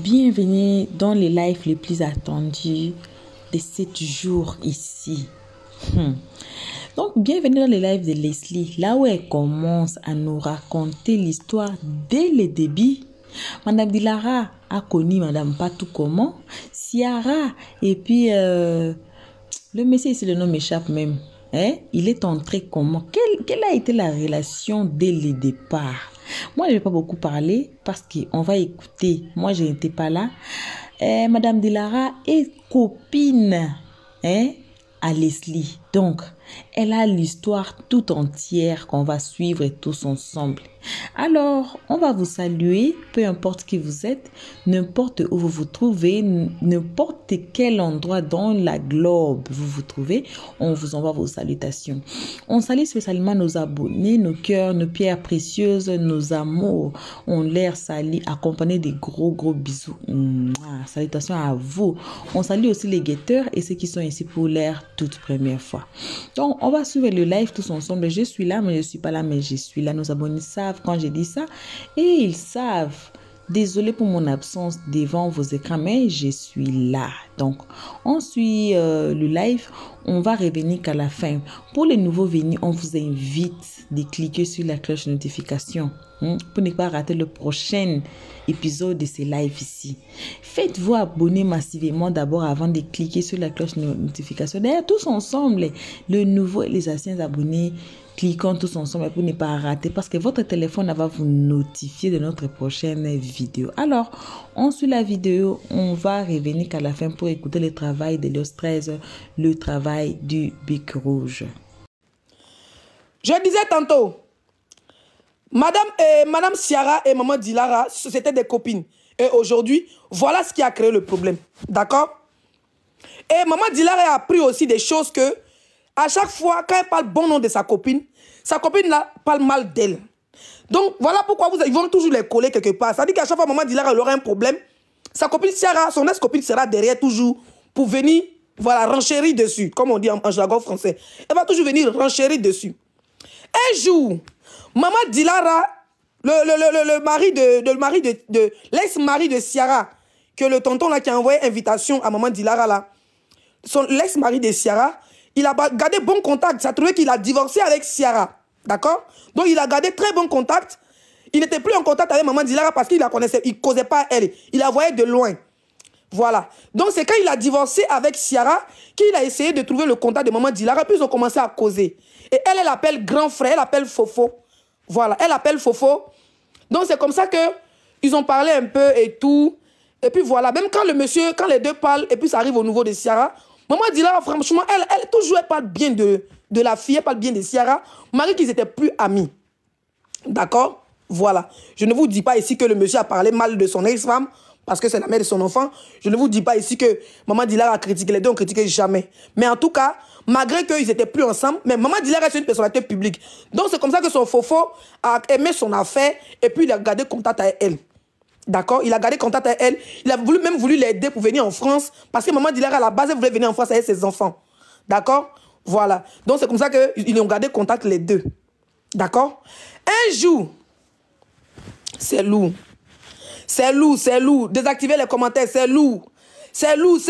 Bienvenue dans les lives les plus attendus de 7 jours ici. Donc, bienvenue dans les lives de Leslie, là où elle commence à nous raconter l'histoire dès le début. Madame Dilara a connu Madame Patou comment, Ciara, et puis le monsieur ici, le nom m'échappe même. Il est entré comment? Quelle a été la relation dès le départ? Moi, je ne vais pas beaucoup parler parce qu'on va écouter. Moi, je n'étais pas là. Madame Dilara est copine à Leslie. Donc, elle a l'histoire tout entière qu'on va suivre tous ensemble. Alors, on va vous saluer, peu importe qui vous êtes, n'importe où vous vous trouvez, n'importe quel endroit dans la globe vous vous trouvez, on vous envoie vos salutations. On salue spécialement nos abonnés, nos cœurs, nos pierres précieuses, nos amours. On les salue, accompagnés des gros bisous. Salutations à vous. On salue aussi les guetteurs et ceux qui sont ici pour leur toute première fois. Donc, on va suivre le live tous ensemble. Je suis là, mais je ne suis pas là, mais je suis là. Nos abonnés savent quand j'ai dit ça et ils savent. Désolé pour mon absence devant vos écrans, mais je suis là. Donc, on suit le live. On va revenir qu'à la fin. Pour les nouveaux venus, on vous invite de cliquer sur la cloche de notification pour ne pas rater le prochain épisode de ces lives ici. Faites-vous abonner massivement d'abord avant de cliquer sur la cloche de notification. D'ailleurs, tous ensemble, le nouveau et les anciens abonnés, cliquons tous ensemble pour ne pas rater parce que votre téléphone va vous notifier de notre prochaine vidéo. Alors, on suit la vidéo, on va revenir qu'à la fin pour écouter le travail de l'os 13, le travail du Bic Rouge. Je disais tantôt, Madame Ciara et Maman Dilara, c'était des copines. Et aujourd'hui, voilà ce qui a créé le problème. D'accord? Et Maman Dilara a appris aussi des choses que, à chaque fois, quand elle parle bon nom de sa copine là parle mal d'elle. Donc, voilà pourquoi ils vont toujours les coller quelque part. Ça dit qu'à chaque fois, Maman Dilara aura un problème. Sa copine Ciara, son ex-copine sera derrière toujours pour venir, voilà, renchérir dessus, comme on dit en jargon français. Elle va toujours venir renchérir dessus. Un jour, Maman Dilara, l'ex-mari de Ciara, que le tonton là qui a envoyé invitation à Maman Dilara là, l'ex-mari de Ciara, il a gardé bon contact. Ça a trouvé qu'il a divorcé avec Ciara. D'accord? Donc il a gardé très bon contact. Il n'était plus en contact avec Maman Dilara parce qu'il la connaissait. Il ne causait pas elle. Il la voyait de loin. Voilà. Donc c'est quand il a divorcé avec Ciara qu'il a essayé de trouver le contact de Maman Dilara. Puis ils ont commencé à causer. Et elle appelle grand frère. Elle appelle Fofo. Voilà. Elle appelle Fofo. Donc c'est comme ça que ils ont parlé un peu et tout. Et puis voilà. Même quand quand les deux parlent et puis ça arrive au niveau de Ciara, Maman Dilara, franchement, elle toujours elle parle bien de la fille. Elle parle bien de Ciara. Malgré qu'ils n'étaient plus amis. D'accord? Voilà. Je ne vous dis pas ici que le monsieur a parlé mal de son ex-femme parce que c'est la mère de son enfant. Je ne vous dis pas ici que Maman Dilara a critiqué. Les deux ont critiqué jamais. Mais en tout cas, malgré qu'ils n'étaient plus ensemble, mais Maman Dilara est une personnalité publique. Donc c'est comme ça que son Fofo a aimé son affaire et puis il a gardé contact avec elle. D'accord? Il a gardé contact avec elle. Il a même voulu l'aider pour venir en France parce que Maman Dilara à la base elle voulait venir en France avec ses enfants. D'accord? Voilà. Donc c'est comme ça qu'ils ont gardé contact les deux. D'accord? Un jour, c'est lourd. C'est lourd. Désactivez les commentaires, c'est lourd. C'est lourd.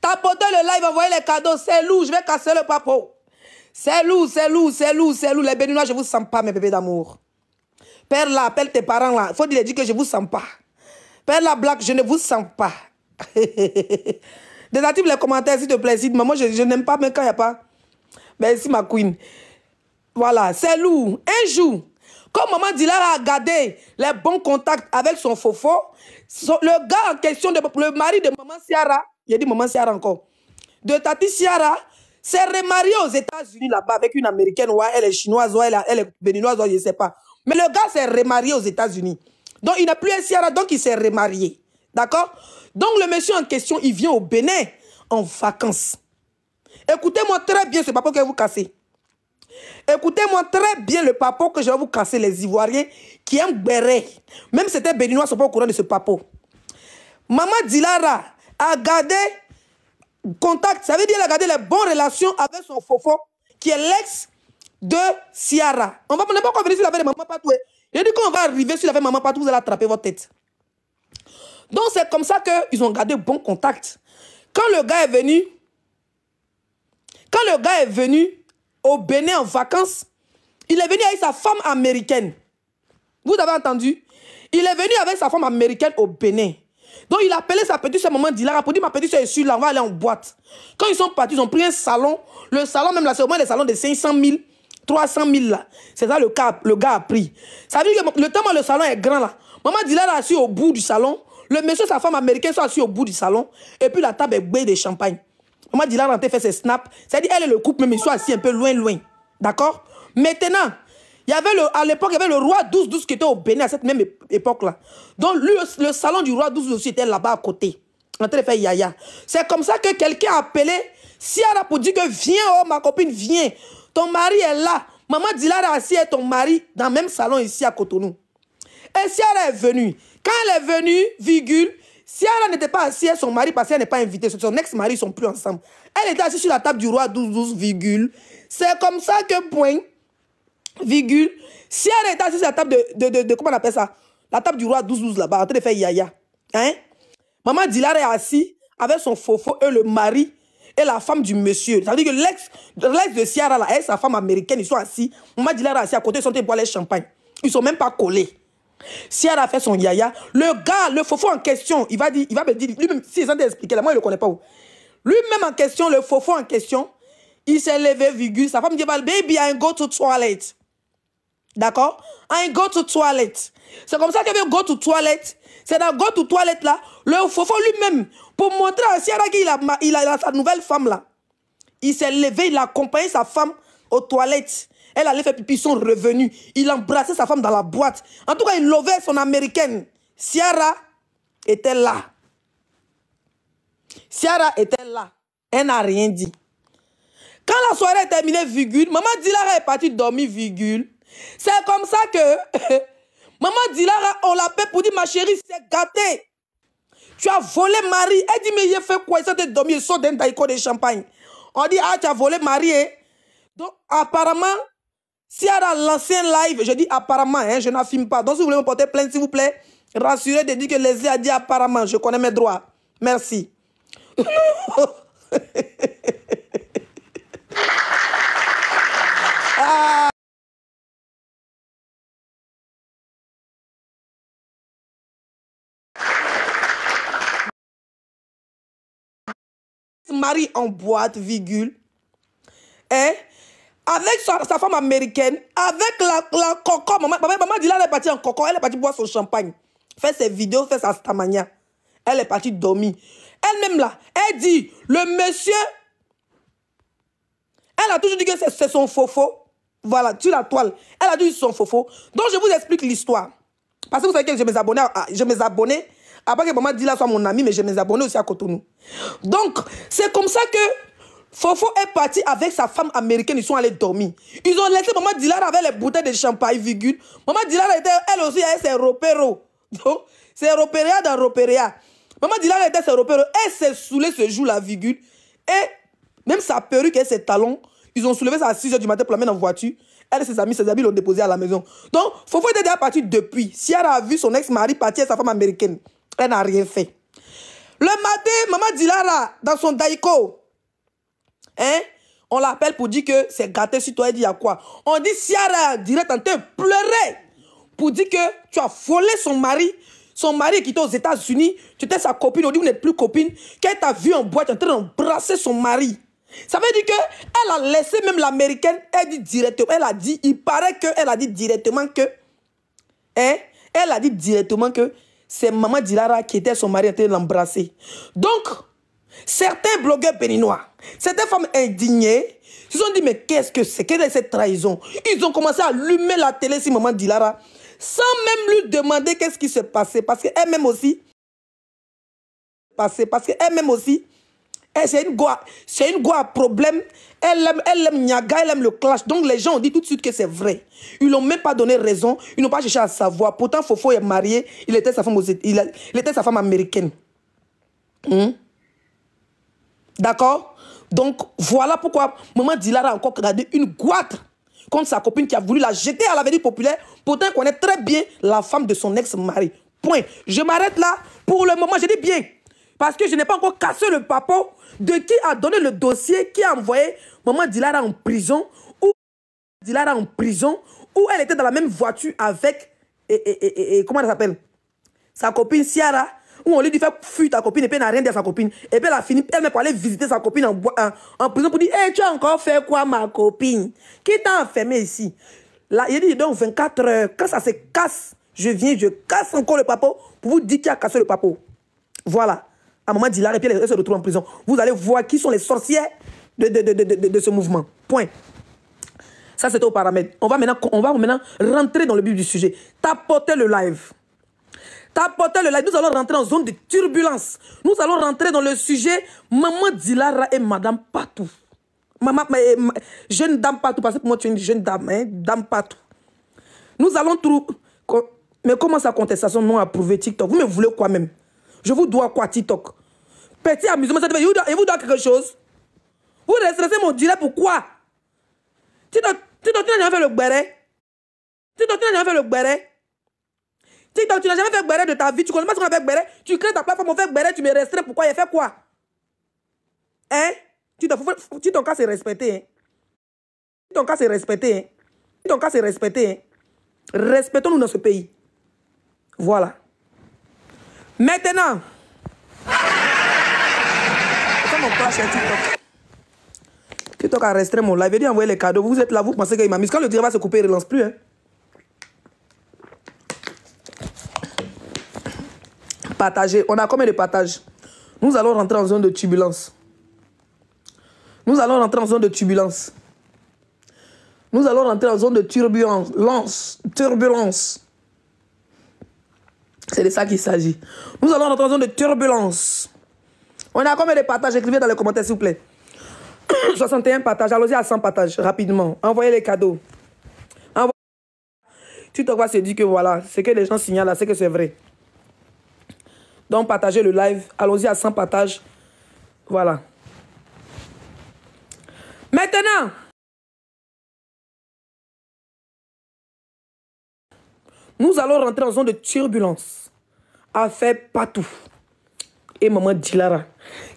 Tapotez le live, envoyez les cadeaux, c'est lourd. Je vais casser le papo. C'est lourd. Les béninois, je vous sens pas, mes bébés d'amour. Père là, appelle tes parents là. Il faut dire que je vous sens pas. Père la blague, je ne vous sens pas. Désactive les commentaires, s'il te plaît. Maman, je n'aime pas, mais quand il n'y a pas. Merci, ma queen. Voilà, c'est lourd. Un jour, comme Maman Dilara a gardé les bons contacts avec son Fofo, le gars en question, le mari de Maman Ciara, il a dit Maman Ciara encore, de Tati Ciara, s'est remarié aux États-Unis là-bas avec une Américaine, ou elle est chinoise, ou elle est béninoise, ou je ne sais pas. Mais le gars s'est remarié aux États-Unis. Donc il n'a plus un Ciara, donc il s'est remarié. D'accord? Donc le monsieur en question, il vient au Bénin en vacances. Écoutez-moi très bien ce papo que vous cassez. Écoutez-moi très bien le papo que je vais vous casser, les Ivoiriens qui aiment béret. Même si c'était béninois, ils ne sont pas au courant de ce papo. Maman Dilara a gardé contact, ça veut dire qu'elle a gardé les bonnes relations avec son Fofo, qui est l'ex de Ciara. On va pas venir sur la veille de Maman Patou. Il dit qu'on va arriver sur la veille de Maman Patou, vous allez attraper votre tête. Donc, c'est comme ça qu'ils ont gardé bon contact. Quand le gars est venu au Bénin en vacances, il est venu avec sa femme américaine. Vous avez entendu? Il est venu avec sa femme américaine au Bénin. Donc, il a appelé sa petite soeur Maman Dilara pour dire, ma petite soeur est sûre, là, on va aller en boîte. Quand ils sont partis, ils ont pris un salon. Le salon, même là, c'est au moins des salons de 500 000, 300 000 là. C'est ça le gars a pris. Ça veut dire que le temps où le salon est grand là, Maman Dilara est assis au bout du salon. Le monsieur et sa femme américaine sont assis au bout du salon. Et puis la table est bouée de champagne. Maman Dilara fait ses snaps. C'est-à-dire, elle et le couple, même ils sont assis un peu loin. D'accord? Maintenant, à l'époque, il y avait le roi 12-12 qui était au Bénin à cette même époque-là. Donc, lui, le salon du roi 12 aussi était là-bas à côté. En train de faire yaya. C'est comme ça que quelqu'un a appelé Ciara pour dire que viens, oh ma copine, viens. Ton mari est là. Maman Dilara assis et ton mari dans le même salon ici à Cotonou. Et Ciara est venue. Quand elle est venue, virgule, Ciara n'était pas assise avec son mari parce qu'elle n'est pas invitée. Son ex-mari, ils ne sont plus ensemble. Elle était assise sur la table du roi 12-12, virgule. C'est comme ça que point, virgule, Ciara était assise sur la table de comment on appelle ça? La table du roi 12-12 là-bas, en train de faire yaya. Hein? Maman Dilara est assise avec son fofo et le mari et la femme du monsieur. Ça veut dire que l'ex de Ciara là, et sa femme américaine, ils sont assis. Maman Dilara est assise à côté, ils sont en train de boire les champagne. Ils ne sont même pas collés. Ciara a fait son yaya. Le gars, le fofo en question, il va me dire, lui-même, si ils ont expliqué, là, moi, il ne le connaît pas où. Lui-même en question, le fofo en question, il s'est levé, virgule. Sa femme dit, baby, I go to toilet. D'accord? I go to toilet. C'est comme ça qu'il veut go to toilet. C'est dans go to toilet là, le fofo lui-même, pour montrer à Ciara qu'il a sa nouvelle femme là. Il s'est levé, il a accompagné sa femme aux toilettes. Elle allait faire pipi, ils sont revenus. Il embrassait sa femme dans la boîte. En tout cas, il lovait son américaine. Ciara était là. Ciara était là. Elle n'a rien dit. Quand la soirée est terminée, virgule, Maman Dilara est partie dormir, virgule. C'est comme ça que Maman Dilara, on l'appelle pour dire, ma chérie, c'est gâté. Tu as volé Marie. Elle dit, mais il a fait quoi? Il s'est dormi, il sort d'un daïko de champagne. On dit, ah, tu as volé Marie. Hein? Donc, apparemment, Ciara lancé un live, je dis apparemment, hein, je n'affirme pas. Donc, si vous voulez me porter plainte, s'il vous plaît, rassurez de dire que Leslie a dit apparemment. Je connais mes droits. Merci. Ah. Marie en boîte, virgule. Hein? Avec sa femme américaine, avec la coco, maman dit là, elle est partie en coco, elle est partie boire son champagne, faire ses vidéos, faire sa stamania. Elle est partie dormir. Elle-même là, elle dit, le monsieur, elle a toujours dit que c'est son fofo. Voilà, sur la toile. Elle a dit son fofo. Donc je vous explique l'histoire. Parce que vous savez que je mes abonnés, après que maman dit là soit mon ami, mais je mes abonnés aussi à Cotonou. Donc, c'est comme ça que Fofo est parti avec sa femme américaine, ils sont allés dormir. Ils ont laissé Maman Dilara avec les bouteilles de champagne, virgule. Maman Dilara était, elle aussi, elle, c'est Ropero. Donc, c'est Roperia dans Roperia. Maman Dilara était, c'est Ropero. Elle s'est saoulée ce jour-là, virgule. Et même sa perruque et ses talons, ils ont soulevé ça à 6 h du matin pour la mettre en voiture. Elle et ses amis l'ont déposé à la maison. Donc, Fofo était déjà parti depuis. Ciara a vu son ex-mari partir avec sa femme américaine. Elle n'a rien fait. Le matin, Maman Dilara, dans son daïko, hein, on l'appelle pour dire que c'est gâté sur toi. Elle dit à quoi? On dit Ciara direct en train de pleurer pour dire que tu as volé son mari. Son mari qui était aux États-Unis. Tu étais sa copine. On dit vous n'êtes plus copine. Qu'elle t'a vu en boîte en train d'embrasser son mari. Ça veut dire qu'elle a laissé même l'américaine. Elle dit directement. Elle a dit, il paraît qu'elle a dit directement que. Hein, elle a dit directement que c'est Maman Dilara qui était son mari en train de l'embrasser. Donc, certains blogueurs béninois, certaines femmes indignées, se sont dit, mais qu'est-ce que c'est? Quelle est cette trahison? Ils ont commencé à allumer la télé sur Maman Dilara, sans même lui demander qu'est-ce qui se passait. Parce qu'elle-même aussi, c'est une go à problème. Elle aime Niaga, elle aime le clash. Donc les gens ont dit tout de suite que c'est vrai. Ils n'ont même pas donné raison. Ils n'ont pas cherché à savoir. Pourtant, Fofo est marié. Il était sa femme américaine. D'accord? Donc, voilà pourquoi Maman Dilara a encore gardé une goitre contre sa copine qui a voulu la jeter à l'avenir populaire. Pourtant, elle connaît très bien la femme de son ex-mari. Point. Je m'arrête là. Pour le moment, je dis bien. Parce que je n'ai pas encore cassé le papo de qui a donné le dossier, qui a envoyé Maman Dilara en prison, ou Dilara en prison, où elle était dans la même voiture avec, comment elle s'appelle? Sa copine Ciara, où on lui dit faire fuir ta copine et puis elle n'a rien dit à sa copine. Et puis elle a fini, elle m'a parlé visiter sa copine en prison pour dire, hey, tu as encore fait quoi ma copine? Qui t'a enfermé ici? Là, il dit, donc 24 heures, quand ça se casse, je viens, je casse encore le papo pour vous dire qui a cassé le papo. Voilà. À Maman Dilara, et puis elle se retrouve en prison. Vous allez voir qui sont les sorcières de ce mouvement. Point. Ça, c'était au paramètre. On va maintenant rentrer dans le but du sujet. Tapoter le live. Tapoter le live. Nous allons rentrer en zone de turbulence. Nous allons rentrer dans le sujet Maman Dilara et Madame Patou. Jeune dame Patou, parce que pour moi, tu es une jeune dame, hein, dame Patou. Nous allons trouver... Mais comment sa contestation non approuvée TikTok? Vous me voulez quoi même? Je vous dois quoi TikTok? Petit amusement, ça devait... Et vous doit quelque chose? Vous restez mon direct pourquoi? TikTok, tu n'as jamais fait le béret. TikTok, tu n'as jamais fait le béret. TikTok, tu n'as jamais fait le béret de ta vie. Tu connais pas ce qu'on a fait béret. Tu crées ta plateforme, on fait béret, tu me restreins. Pourquoi? Il a fait quoi? Hein? Ton cas, c'est respecté. Hein? Ton cas, c'est respecté. Hein? Ton cas, c'est respecté. Hein? Respectons-nous dans ce pays. Voilà. Maintenant. C'est mon clash sur TikTok. TikTok a restreint mon live. Il a dit envoyer les cadeaux. Vous êtes là, vous pensez qu'il m'a mis. Quand le direct va se couper, il ne relance plus. Hein? Partager. On a combien de partages? Nous allons rentrer en zone de turbulence. Nous allons rentrer en zone de turbulence. Nous allons rentrer en zone de turbulence. Turbulence. C'est de ça qu'il s'agit. Nous allons rentrer en zone de turbulence. On a combien de partages? Écrivez dans les commentaires, s'il vous plaît. 61 partages. Allons-y à 100 partages, rapidement. Envoyez les cadeaux. TikTok va se dire que voilà, ce que les gens signalent là, c'est que c'est vrai. Donc, partagez le live. Allons-y à 100 partages. Voilà. Maintenant, nous allons rentrer en zone de turbulence. Affaire Patou et Maman Dilara.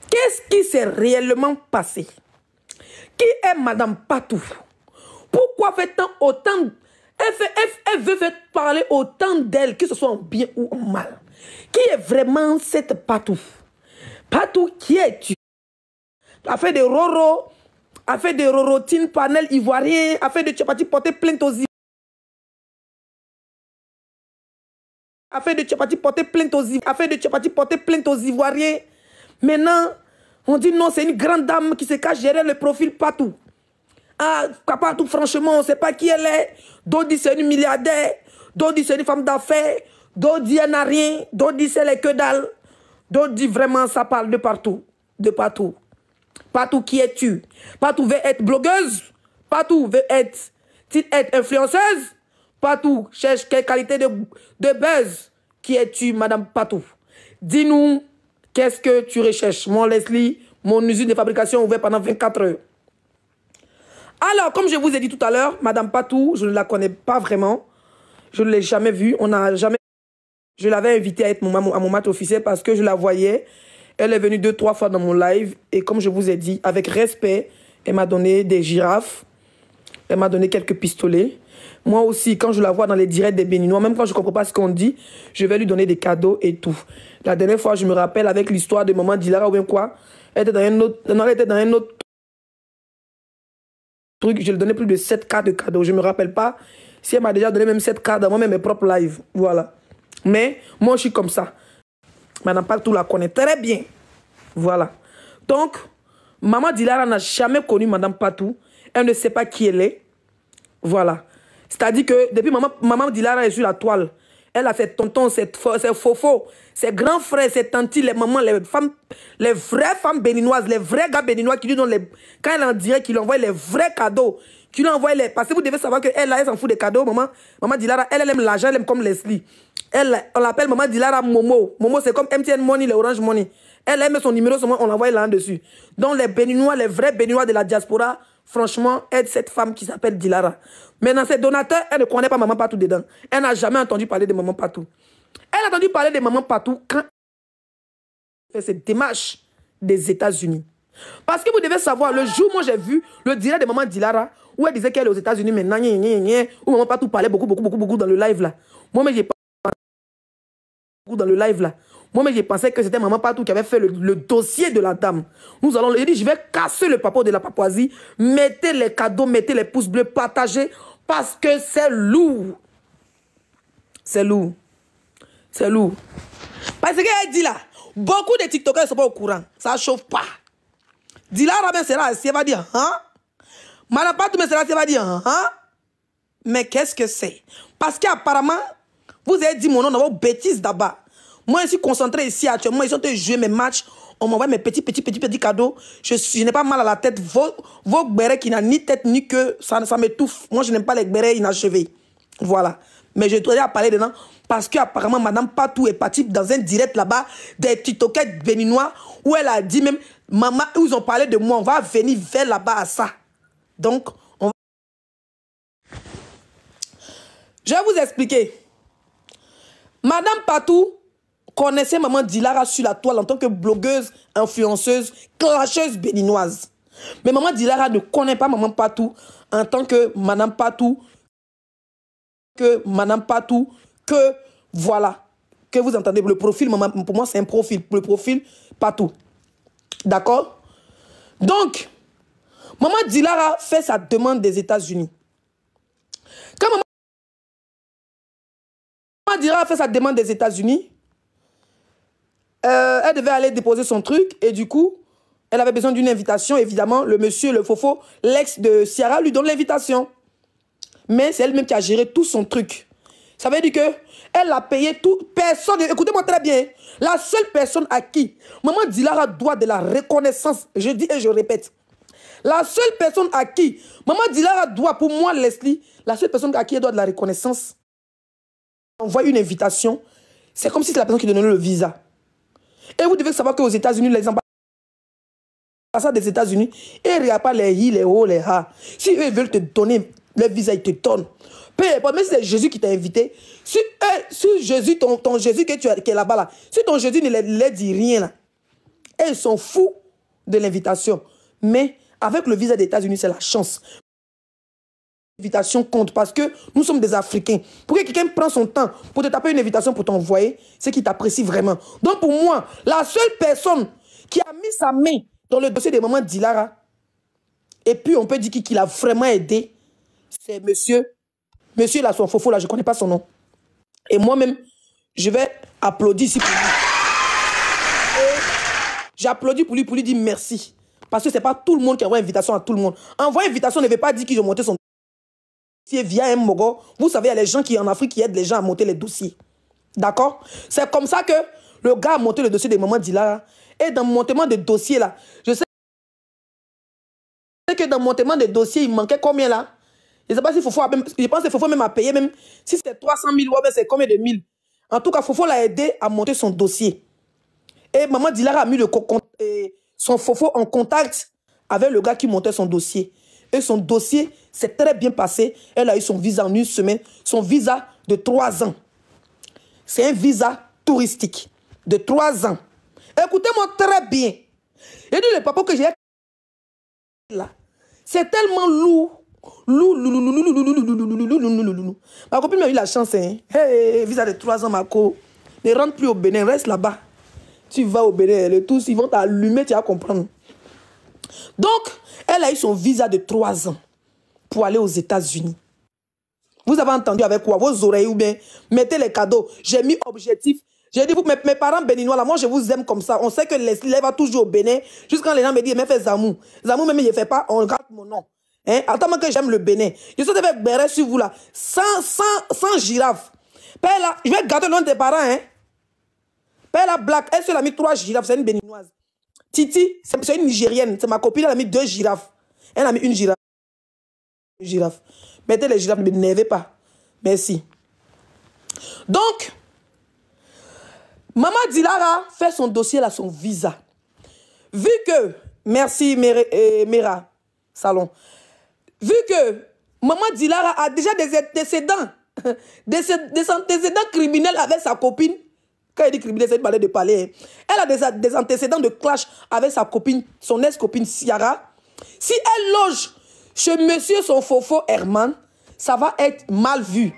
Qu'est-ce qui s'est réellement passé? Qui est Madame Patou? Pourquoi fait-on autant... Elle veut faire parler autant d'elle, que ce soit en bien ou en mal. Qui est vraiment cette Patou? Patou, qui es-tu? A fait des roro, a fait des rorotines panel ivoirien, a fait des tchapati porter plainte aux Ivoiriens. A fait des tchapati porter plainte aux Ivoiriens. A fait des tchapati porter plainte aux Ivoiriens. Maintenant, on dit non, c'est une grande dame qui se cache derrière le profil Patou. Ah, Patou, franchement, on ne sait pas qui elle est. D'autres disent c'est une milliardaire. D'autres disent c'est une femme d'affaires. D'autres disent elle n'a rien. D'autres disent elle est que dalle. D'autres disent vraiment ça parle de partout. De Patou. Patou, qui es-tu? Patou veut être blogueuse? Patou veut être influenceuse? Patou cherche quelle qualité de buzz? Qui es-tu, Madame Patou? Dis-nous, qu'est-ce que tu recherches? Mon Leslie, mon usine de fabrication ouverte pendant 24 heures. Alors, comme je vous ai dit tout à l'heure, Madame Patou, je ne la connais pas vraiment. Je ne l'ai jamais vue. On n'a jamais... Je l'avais invitée à être à mon match officiel parce que je la voyais. Elle est venue 2-3 fois dans mon live. Et comme je vous ai dit, avec respect, elle m'a donné des girafes. Elle m'a donné quelques pistolets. Moi aussi, quand je la vois dans les directs des Béninois, même quand je ne comprends pas ce qu'on dit, je vais lui donner des cadeaux et tout. La dernière fois, je me rappelle avec l'histoire de Maman Dilara ou bien quoi. Elle était dans un autre... Non, elle était dans un autre truc. Je lui donnais plus de 7 cartes de cadeaux. Je ne me rappelle pas si elle m'a déjà donné même 7 cartes dans moi-même mes propres lives. Voilà. Mais moi, je suis comme ça. Madame Patou la connaît très bien. Voilà. Donc, Maman Dilara n'a jamais connu Madame Patou. Elle ne sait pas qui elle est. Voilà. C'est-à-dire que depuis Maman Dilara est sur la toile. Elle a ses tontons, ses fofos, ses grands frères, ses tantis, les mamans, les femmes, les vraies femmes béninoises, les vrais gars béninois qui lui donnent les... Quand elle en dirait qu'il envoie les vrais cadeaux, qui lui envoie les... Parce que vous devez savoir qu'elle, elle s'en fout des cadeaux, Maman Dilara, elle aime l'argent, elle aime comme Leslie. On l'appelle Maman Dilara Momo. Momo, c'est comme MTN Money, le Orange Money. Elle aime son numéro, on l'envoie là-dessus. Donc les béninois, les vrais béninois de la diaspora, franchement, aide cette femme qui s'appelle Dilara. Mais dans ses donateurs, elle ne connaît pas Maman Patou dedans. Elle n'a jamais entendu parler de Maman Patou. Elle Elle a entendu parler de maman partout quand elle fait cette démarche des États-Unis. Parce que vous devez savoir, le jour où moi j'ai vu le direct de maman Dilara, où elle disait qu'elle est aux États-Unis maintenant, où maman partout parlait beaucoup dans le live là. Moi, j'ai pas dans le live là. Moi, j'ai pensé que c'était maman partout qui avait fait le dossier de la dame. Nous allons, il dit, je vais casser le papa de la Papouasie, mettez les cadeaux, mettez les pouces bleus, partagez, parce que c'est lourd. C'est lourd. C'est lourd. Parce qu'elle dit là, beaucoup de TikTokers ne sont pas au courant. Ça ne chauffe pas. Dilara ben sera assis, elle va dire, hein? Madame Patou ben sera assis, elle va dire, hein? Mais qu'est-ce que c'est? Parce qu'apparemment, vous avez dit mon nom dans vos bêtises d'abord. Moi, je suis concentré ici actuellement. Ils sont en train de jouer mes matchs. On m'envoie mes petits cadeaux. Je n'ai pas mal à la tête. Vos bérets qui n'ont ni tête ni queue, ça m'étouffe. Moi, je n'aime pas les bérets inachevés. Voilà. Mais je dois parler dedans parce qu'apparemment, Madame Patou est partie dans un direct là-bas des TikTokers béninois où elle a dit même, maman, où ils ont parlé de moi, on va venir vers là-bas à ça. Donc, on va... Je vais vous expliquer. Madame Patou connaissait maman Dilara sur la toile en tant que blogueuse, influenceuse, clasheuse béninoise. Mais maman Dilara ne connaît pas maman Patou en tant que Madame Patou, que voilà, que vous entendez, le profil, maman, pour moi c'est un profil, le profil Patou. D'accord? Donc, maman Dilara fait sa demande des États-Unis. Quand maman Dilara fait sa demande des États-Unis, elle devait aller déposer son truc et du coup, elle avait besoin d'une invitation. Évidemment, le monsieur, le fofo, l'ex de Ciara, lui donne l'invitation. Mais c'est elle-même qui a géré tout son truc. Ça veut dire que elle a payé tout. Personne, écoutez-moi très bien, la seule personne à qui maman Dilara doit de la reconnaissance, je dis et je répète, la seule personne à qui maman Dilara doit, pour moi Leslie, la seule personne à qui elle doit de la reconnaissance, envoie une invitation, c'est comme si c'est la personne qui donnait le visa. Et vous devez savoir qu'aux États-Unis, les ambassades des États-Unis, ils ne regardent pas les hi, les ho, les ha. Si eux veulent te donner le visa, ils te donnent. Peu importe, même si c'est Jésus qui t'a invité, si Jésus, ton Jésus qui est là-bas, là, si ton Jésus ne leur dit rien, là, ils sont fous de l'invitation. Mais avec le visa des États-Unis, c'est la chance. L'invitation compte parce que nous sommes des Africains. Pour que quelqu'un prenne son temps pour te taper une invitation pour t'envoyer, c'est qu'il t'apprécie vraiment. Donc pour moi, la seule personne qui a mis sa main dans le dossier de maman Dilara, et puis on peut dire qu'il a vraiment aidé, c'est monsieur. Monsieur là, son fofo là, je ne connais pas son nom. Et moi-même, je vais applaudir ici pour lui. J'applaudis pour lui dire merci. Parce que ce n'est pas tout le monde qui envoie invitation à tout le monde. Envoyer invitation ne veut pas dire qu'ils ont monté son dossier via un mogo. Vous savez, il y a les gens qui en Afrique qui aident les gens à monter les dossiers. D'accord? C'est comme ça que le gars a monté le dossier de maman Dilara. Et dans mon montement de dossier là, je sais que dans mon montement de dossier, il manquait combien là? Je ne sais pas si Fofo a même, je pense que Fofo même a payé, même si c'était 300 000 ou c'est combien de mille. En tout cas, Fofo l'a aidé à monter son dossier. Et maman Dilara a mis son Fofo en contact avec le gars qui montait son dossier. Et son dossier s'est très bien passé. Elle a eu son visa en une semaine. Son visa de 3 ans. C'est un visa touristique de 3 ans. Écoutez-moi très bien. Et dit le papa que j'ai là, c'est tellement lourd. Ma copine m'a eu la chance, hein. Hey, visa de 3 ans, Marco. Ne rentre plus au Bénin, reste là-bas. Tu vas au Bénin, les tous, ils vont t'allumer, tu vas comprendre. Donc, elle a eu son visa de 3 ans pour aller aux États-Unis. Vous avez entendu avec quoi? Vos oreilles ou bien mettez les cadeaux. J'ai mis objectif. J'ai dit, vous, mes parents béninois, là, moi, je vous aime comme ça. On sait que Leslie va toujours au Bénin. Jusqu'à quand les gens me disent, mais fais Zamou. Zamou, même, il ne fait pas, on regarde mon nom. Hein? Attends-moi que j'aime le Bénin. Je suis avec béret sur vous, là. Sans girafe. Père, là, je vais garder le nom de tes parents, hein. Père, la black, elle seule a mis 3 girafes, c'est une béninoise. Titi, c'est une Nigérienne. C'est ma copine, elle a mis 2 girafes. Elle a mis une girafe. Mettez les girafes, ne m'énervez pas. Merci. Donc, maman Dilara fait son dossier là, son visa. Vu que, merci Mera Salon, vu que maman Dilara a déjà des antécédents, des antécédents criminels avec sa copine, Quand elle dit criminel, c'est une manière de parler. Hein. Elle a des antécédents de clash avec sa copine, son ex-copine Ciara. Si elle loge chez monsieur son fofo Herman, ça va être mal vu.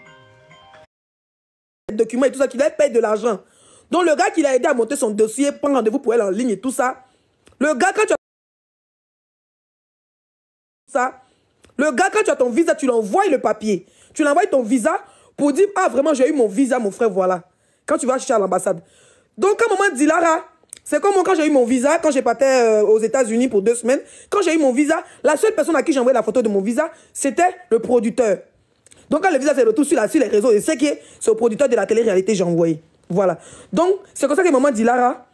Les documents et tout ça, qu'il paye de l'argent. Donc le gars qui l'a aidé à monter son dossier, prend rendez-vous pour elle en ligne et tout ça. Le gars, quand tu as ton visa, tu l'envoies le papier. Tu l'envoies ton visa pour dire, ah vraiment, j'ai eu mon visa, mon frère, voilà. Quand tu vas chercher à l'ambassade. Donc, à un moment, Dilara, c'est comme moi quand j'ai eu mon visa, quand j'ai partais aux États-Unis pour 2 semaines. Quand j'ai eu mon visa, la seule personne à qui j'ai envoyé la photo de mon visa, c'était le producteur. Donc, quand le visa s'est retrouvé sur les réseaux, je sais que c'est au producteur de la télé-réalité que j'ai envoyé. Voilà. Donc, c'est comme ça que maman Dilara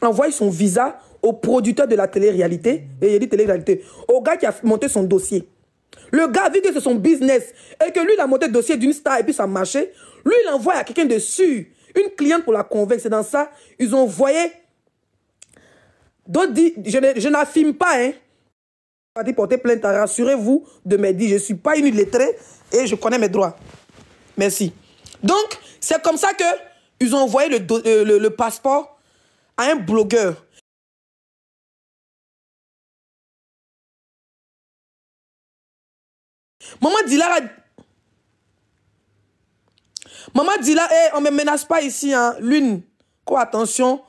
envoie son visa au producteur de la télé-réalité, et il dit télé-réalité, au gars qui a monté son dossier. Le gars, vu que c'est son business, et que lui, il a monté le dossier d'une star, et puis ça marchait, lui, il envoie à quelqu'un de sûr, une cliente pour la convaincre. C'est dans ça, ils ont envoyé. D'autres disent, je n'affirme pas, hein. Je vais porter plainte, rassurez-vous de me dire, je ne suis pas une illettrée, et je connais mes droits. Merci. Donc, c'est comme ça que ils ont envoyé le passeport à un blogueur. Maman Dilara, on ne me menace pas ici, hein. Lune. Quoi, attention,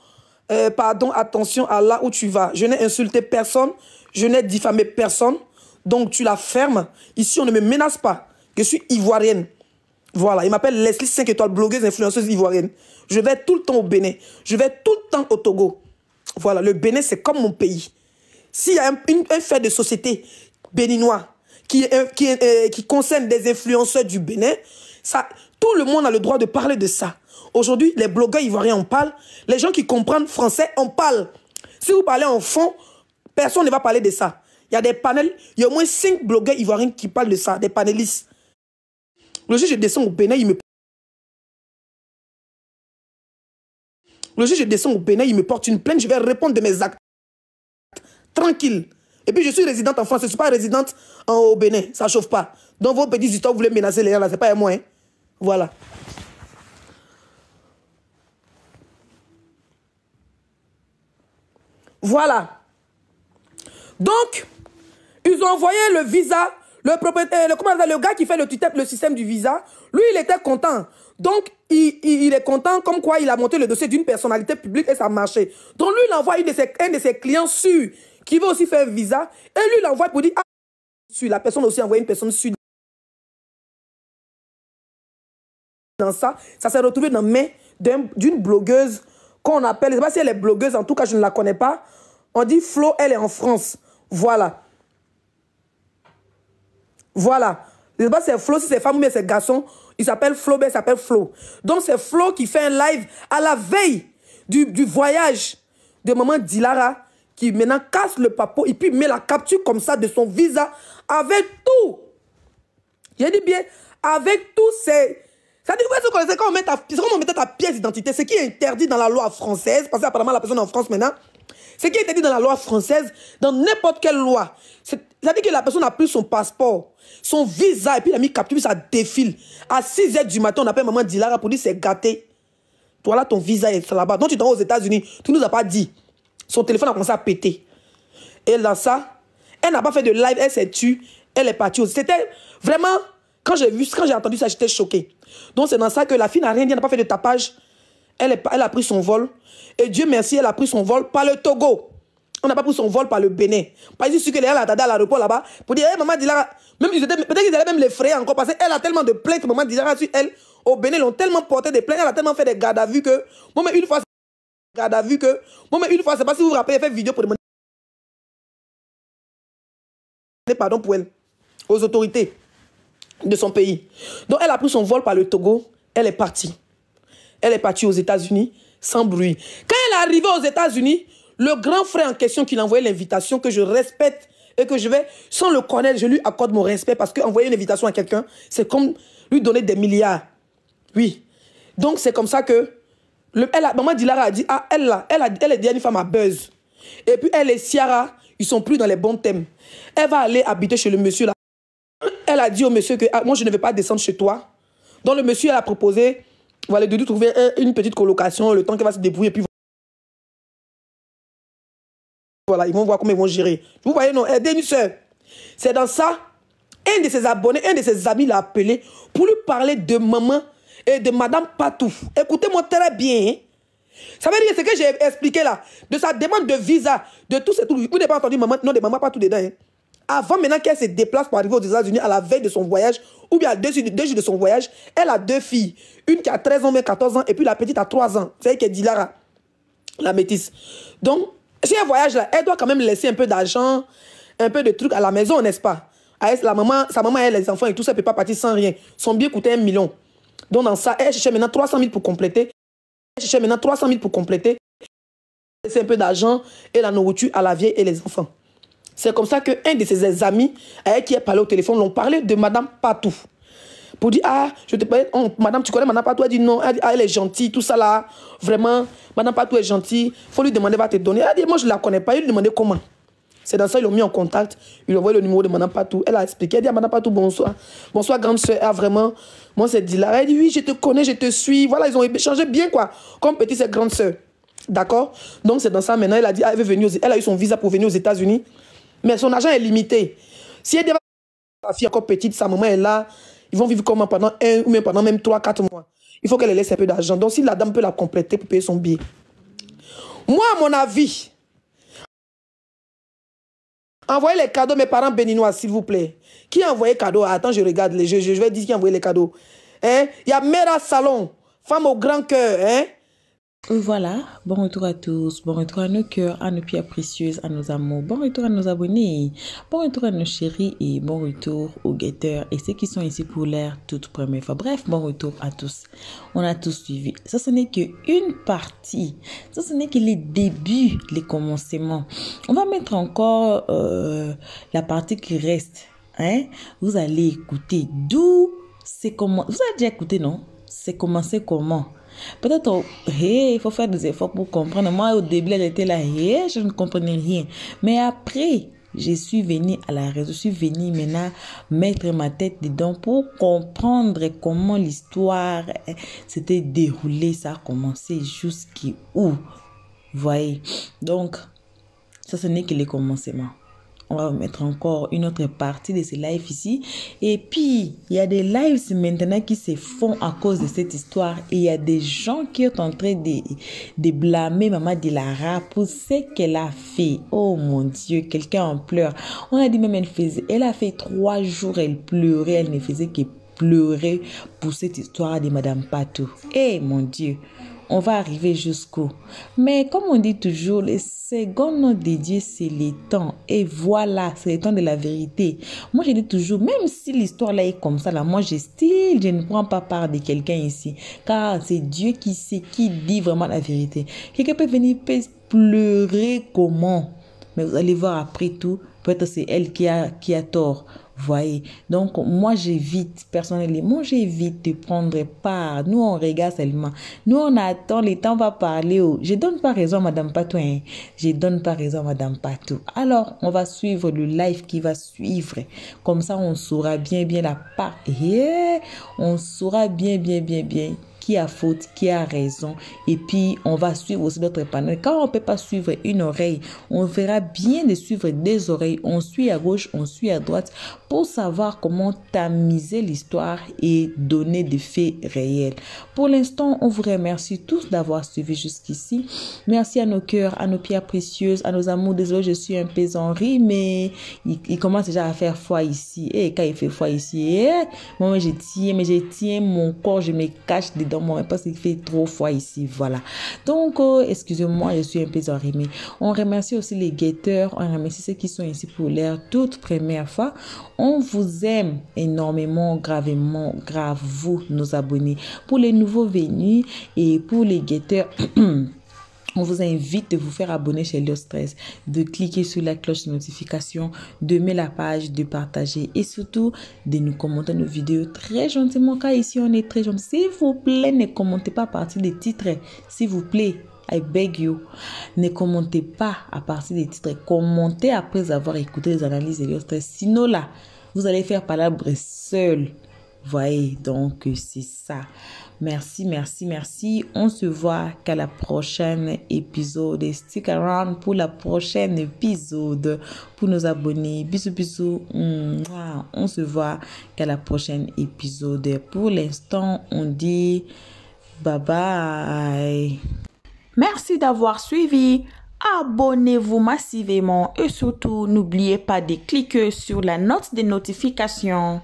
pardon, attention à là où tu vas. Je n'ai insulté personne, je n'ai diffamé personne. Donc tu la fermes. Ici, on ne me menace pas. Je suis ivoirienne. Voilà, il m'appelle Leslie 5 étoiles, blogueuse, influenceuse ivoirienne. Je vais tout le temps au Bénin. Je vais tout le temps au Togo. Voilà, le Bénin, c'est comme mon pays. S'il y a un fait de société béninois qui concerne des influenceurs du Bénin, ça, tout le monde a le droit de parler de ça. Aujourd'hui, les blogueurs ivoiriens en parlent. Les gens qui comprennent français en parlent. Si vous parlez en fond, personne ne va parler de ça. Il y a des panels, il y a au moins 5 blogueurs ivoiriens qui parlent de ça, des panélistes. Le jour où je descends au Bénin, il me porte une plainte, je vais répondre de mes actes. Tranquille. Et puis je suis résidente en France, je ne suis pas résidente au Bénin, ça ne chauffe pas. Donc vos petites histoires, vous voulez menacer les gens là, ce n'est pas à moi. Hein. Voilà. Voilà. Donc, ils ont envoyé le visa, le gars qui fait le système du visa, lui, il était content. Donc, il est content comme quoi il a monté le dossier d'une personnalité publique et ça a marché. Donc, lui, il envoie un de ses clients sûrs qui veut aussi faire un visa. Et lui, il envoie pour dire, ah, la personne aussi envoyé une personne sûre. Dans ça s'est retrouvé dans les mains d'une blogueuse qu'on appelle, je ne sais pas si elle est blogueuse, en tout cas, je ne la connais pas. On dit Flo, elle est en France. Voilà. Voilà. Je ne sais pas si c'est Flo, si c'est femme ou bien c'est garçon. Il s'appelle Flo, ben il s'appelle Flo. Donc c'est Flo qui fait un live à la veille du voyage de maman Dilara qui maintenant casse le papeau et puis met la capture comme ça de son visa avec tout. J'ai dit bien, avec tous ces... Ça dit, c'est quand on met ta pièce d'identité, ce qui est interdit dans la loi française, parce qu'apparemment la personne est en France maintenant, ce qui est interdit dans la loi française, dans n'importe quelle loi, ça dit que la personne a pris son passeport, son visa, et puis il a mis capture, puis ça défile. À 6 h du matin, on appelle maman Dilara pour dire c'est gâté. Toi là, ton visa est là-bas. Donc tu t'en vas aux États-Unis, tu nous as pas dit. Son téléphone a commencé à péter. Et là, ça, elle n'a pas fait de live, elle s'est tue, elle est partie. C'était vraiment, quand j'ai entendu ça, j'étais choquée. Donc c'est dans ça que la fille n'a rien dit, elle n'a pas fait de tapage. Elle a pris son vol. Et Dieu merci, elle a pris son vol par le Togo. On n'a pas pris son vol par le Bénin. Parce que je suis que les gens l'attendaient à l'aéroport là-bas pour dire, hey, maman Dilara, peut-être qu'ils allaient même l'effrayer encore parce qu'elle a tellement de plaintes, maman Dilara, sur elle, au Bénin, ils ont tellement porté des plaintes, elle a tellement fait des gardes à vue que, moi, mais une fois, c'est pas si vous vous rappelez, elle fait une vidéo pour demander pardon pour elle, aux autorités de son pays. Donc elle a pris son vol par le Togo, elle est partie. Elle est partie aux États-Unis sans bruit. Quand elle est arrivée aux États-Unis, le grand frère en question qui l'a envoyé l'invitation, que je respecte et que je vais, sans le connaître, je lui accorde mon respect parce qu'envoyer une invitation à quelqu'un, c'est comme lui donner des milliards. Oui. Donc c'est comme ça que maman Dilara a dit, ah, elle est déjà une femme à buzz. Et puis elle et Ciara, ils sont plus dans les bons thèmes. Elle va aller habiter chez le monsieur là. Elle a dit au monsieur que ah, moi je ne vais pas descendre chez toi. Donc le monsieur elle a proposé Voilà, de lui trouver une petite colocation, le temps qu'elle va se débrouiller, puis voilà, ils vont voir comment ils vont gérer. Vous voyez, non, aider une soeur. C'est dans ça, un de ses abonnés, un de ses amis l'a appelé pour lui parler de maman et de madame Patou. Écoutez-moi très bien. Hein. Ça veut dire ce que j'ai expliqué là, de sa demande de visa, de tout ce truc. Vous n'avez pas entendu maman, non, de maman Patou dedans. Hein. Avant maintenant qu'elle se déplace pour arriver aux États-Unis à la veille de son voyage, ou bien à 2 jours de son voyage, elle a 2 filles. Une qui a 13 ans, mais 14 ans, et puis la petite a 3 ans. C'est elle qui est Dilara, la métisse. Donc, si elle voyage là, elle doit quand même laisser un peu d'argent, un peu de trucs à la maison, n'est-ce pas? Sa maman, elle, les enfants et tout ça, elle ne peut pas partir sans rien. Son billet coûtait 1 million. Donc dans ça, elle cherchait maintenant 300 000 pour compléter. C'est un peu d'argent et la nourriture à la vieille et les enfants. C'est comme ça qu'un de ses amis, avec qui elle parlait au téléphone, l'ont parlé de madame Patou. Pour dire, ah, je te parle, oh, madame, tu connais madame Patou? Elle dit non, elle dit, ah, elle est gentille, tout ça là. Vraiment, madame Patou est gentille. Il faut lui demander, va te donner. Elle dit, moi je ne la connais pas. Il lui demandait comment. C'est dans ça qu'ils l'ont mis en contact. Il lui a envoyé le numéro de madame Patou. Elle a expliqué. Elle dit à madame Patou, bonsoir. Bonsoir, grande soeur. Ah, vraiment, moi c'est Dilara. Elle dit, oui, je te connais, je te suis. Voilà, ils ont échangé bien, quoi. Comme petite et grande soeur. D'accord? Donc c'est dans ça maintenant. Elle a dit, elle veut venir elle a eu son visa pour venir aux États-Unis. Mais son argent est limité. Si elle devait la fille encore petite, sa maman est là. Ils vont vivre comment pendant 1 ou même pendant même 3-4 mois. Il faut qu'elle laisse un peu d'argent. Donc si la dame peut la compléter pour payer son billet. Moi, à mon avis, envoyez les cadeaux mes parents béninois, s'il vous plaît. Qui a envoyé cadeau? Attends, je regarde. Je vais dire qui a envoyé les cadeaux. Hein? Il y a Mera Salon, femme au grand cœur. Hein? Voilà, bon retour à tous, bon retour à nos cœurs, à nos pierres précieuses, à nos amours, bon retour à nos abonnés, bon retour à nos chéris et bon retour aux guetteurs et ceux qui sont ici pour l'air toute première fois. Bref, bon retour à tous. On a tous suivi. Ça, ce n'est qu'une partie. Ça, ce n'est que les débuts, les commencements. On va mettre encore la partie qui reste. Hein? Vous allez écouter d'où c'est comment. Vous avez déjà écouté, non? C'est commencé comment? Peut-être, il faut faire des efforts pour comprendre. Moi, au début, elle était là, je ne comprenais rien. Mais après, je suis venue à la raison. Je suis venue maintenant mettre ma tête dedans pour comprendre comment l'histoire s'était déroulée. Ça a commencé jusqu'où. Vous voyez? Donc, ça, ce n'est que les commencements. On va mettre encore une autre partie de ces lives ici. Et puis, il y a des lives maintenant qui se font à cause de cette histoire. Et il y a des gens qui sont en train de blâmer Maman Dilara pour ce qu'elle a fait. Oh mon Dieu, quelqu'un en pleure. On a dit même elle a fait 3 jours, elle pleurait. Elle ne faisait que pleurer pour cette histoire de Madame Patou. Eh mon Dieu. On va arriver jusqu'où. Mais comme on dit toujours, les secondes non dédiées, c'est les temps. Et voilà, c'est le temps de la vérité. Moi, je dis toujours, même si l'histoire là est comme ça, là, moi, je ne prends pas part de quelqu'un ici. Car c'est Dieu qui sait, qui dit vraiment la vérité. Quelqu'un peut venir pleurer comment? Mais vous allez voir après tout, peut-être c'est elle qui a tort. Voyez, donc moi j'évite personnellement, j'évite de prendre part. Nous on regarde seulement, nous on attend, le temps va parler. Je donne pas raison à Madame Patou, hein. Je donne pas raison à Madame Patou. Alors on va suivre le live qui va suivre, comme ça on saura bien la part. On saura bien qui a faute, qui a raison. Et puis, on va suivre aussi notre panel. Quand on ne peut pas suivre une oreille, on verra bien de suivre des oreilles. On suit à gauche, on suit à droite pour savoir comment tamiser l'histoire et donner des faits réels. Pour l'instant, on vous remercie tous d'avoir suivi jusqu'ici. Merci à nos cœurs, à nos pierres précieuses, à nos amours. Désolé, je suis un peu en riz, mais il commence déjà à faire froid ici. Et quand il fait froid ici, moi, je tiens mon corps, je me cache dedans moi parce qu'il fait trop froid ici. Voilà. Donc, excusez-moi, je suis un peu enrhumée. On remercie aussi les guetteurs, on remercie ceux qui sont ici pour l'air toute première fois. On vous aime énormément, gravement, grave vous, nos abonnés. Pour les nouveaux venus et pour les guetteurs, on vous invite de vous faire abonner chez Léo Stress, de cliquer sur la cloche de notification, de mettre la page, de partager et surtout de nous commenter nos vidéos très gentiment car ici on est très gentil. S'il vous plaît, ne commentez pas à partir des titres. S'il vous plaît, I beg you, ne commentez pas à partir des titres. Commentez après avoir écouté les analyses de Léo Stress. Sinon là, vous allez faire palabre seul. Voyez, donc c'est ça. Merci, merci, merci. On se voit qu'à la prochaine épisode. Stick around pour la prochaine épisode. Pour nos abonnés. Bisous, bisous. On se voit qu'à la prochaine épisode. Pour l'instant, on dit bye bye. Merci d'avoir suivi. Abonnez-vous massivement et surtout, n'oubliez pas de cliquer sur la note de notification.